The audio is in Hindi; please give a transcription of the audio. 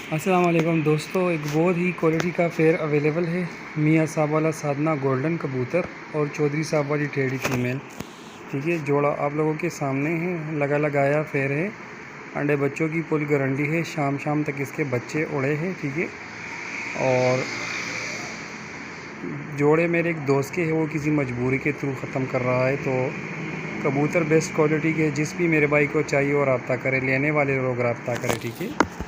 अस्सलाम वालेकुम दोस्तों, एक बहुत ही क्वालिटी का फेयर अवेलेबल है। मियाँ साहब वाला साधना गोल्डन कबूतर और चौधरी साहब वाली टेडी फीमेल। ठीक है, जोड़ा आप लोगों के सामने है, लगाया फेयर है। अंडे बच्चों की फुल गारंटी है, शाम तक इसके बच्चे उड़े हैं। ठीक है, और जोड़े मेरे एक दोस्त के है, वो किसी मजबूरी के थ्रू ख़त्म कर रहा है। तो कबूतर बेस्ट क्वालिटी के, जिस भी मेरे भाई को चाहिए और रब्ता करें, लेने वाले लोग रब्ता करें। ठीक है।